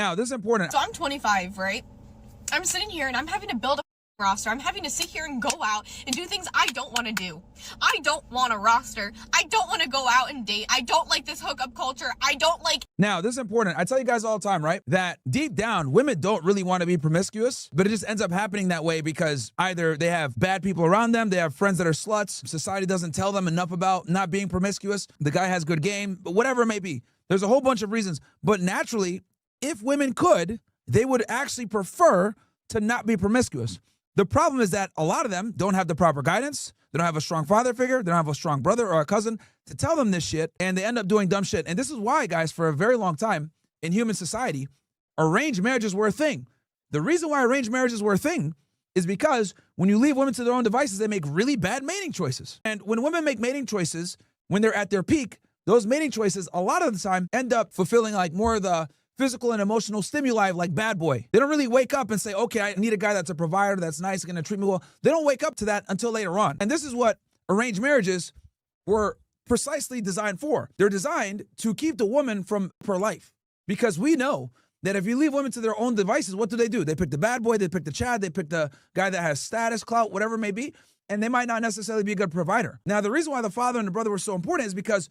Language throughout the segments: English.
Now, this is important. So I'm 25, right? I'm sitting here and I'm having to build a roster. I'm having to sit here and go out and do things I don't want to do. I don't want a roster. I don't want to go out and date. I don't like this hookup culture. I don't like... Now, this is important. I tell you guys all the time, right? That deep down, women don't really want to be promiscuous, but it just ends up happening that way because either they have bad people around them, they have friends that are sluts, society doesn't tell them enough about not being promiscuous, the guy has good game, but whatever it may be. There's a whole bunch of reasons. But naturally, if women could, they would actually prefer to not be promiscuous. The problem is that a lot of them don't have the proper guidance. They don't have a strong father figure. They don't have a strong brother or a cousin to tell them this shit, and they end up doing dumb shit. And this is why, guys, for a very long time in human society, arranged marriages were a thing. The reason why arranged marriages were a thing is because when you leave women to their own devices, they make really bad mating choices. And when women make mating choices, when they're at their peak, those mating choices, a lot of the time, end up fulfilling like more of the physical and emotional stimuli like bad boy. They don't really wake up and say, okay, I need a guy that's a provider, that's nice, going to treat me well. They don't wake up to that until later on. And this is what arranged marriages were precisely designed for. They're designed to keep the woman from her life. Because we know that if you leave women to their own devices, what do? They pick the bad boy, they pick the Chad, they pick the guy that has status, clout, whatever it may be, and they might not necessarily be a good provider. Now, the reason why the father and the brother were so important is because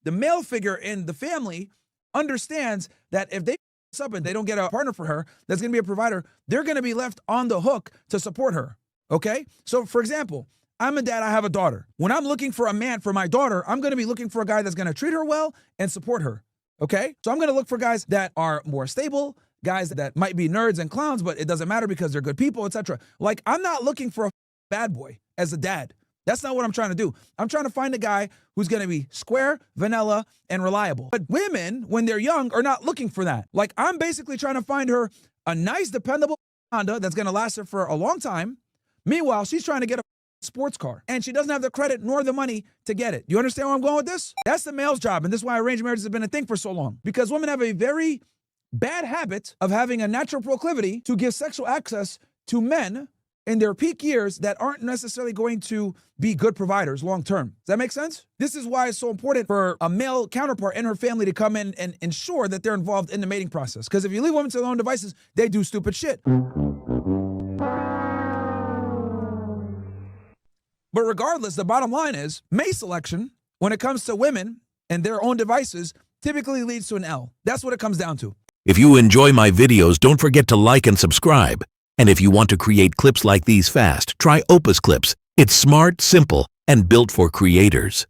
the male figure in the family understands that if they up and they don't get a partner for her that's going to be a provider, they're going to be left on the hook to support her. Okay? So, for example, I'm a dad, I have a daughter. When I'm looking for a man for my daughter, I'm going to be looking for a guy that's going to treat her well and support her. Okay? So I'm going to look for guys that are more stable, guys that might be nerds and clowns, but it doesn't matter because they're good people, etc. Like, I'm not looking for a bad boy as a dad. That's not what I'm trying to do. I'm trying to find a guy who's going to be square, vanilla, and reliable. But women, when they're young, are not looking for that. Like, I'm basically trying to find her a nice, dependable Honda that's going to last her for a long time. Meanwhile, she's trying to get a sports car, and she doesn't have the credit nor the money to get it. You understand where I'm going with this? That's the male's job, and this is why arranged marriages have been a thing for so long. Because women have a very bad habit of having a natural proclivity to give sexual access to men in their peak years that aren't necessarily going to be good providers long term. Does that make sense? This is why it's so important for a male counterpart in her family to come in and ensure that they're involved in the mating process. Because if you leave women to their own devices, they do stupid shit. But regardless, the bottom line is mate selection, when it comes to women and their own devices, typically leads to an L. That's what it comes down to. If you enjoy my videos, don't forget to like and subscribe. And if you want to create clips like these fast, try Opus Clips. It's smart, simple, and built for creators.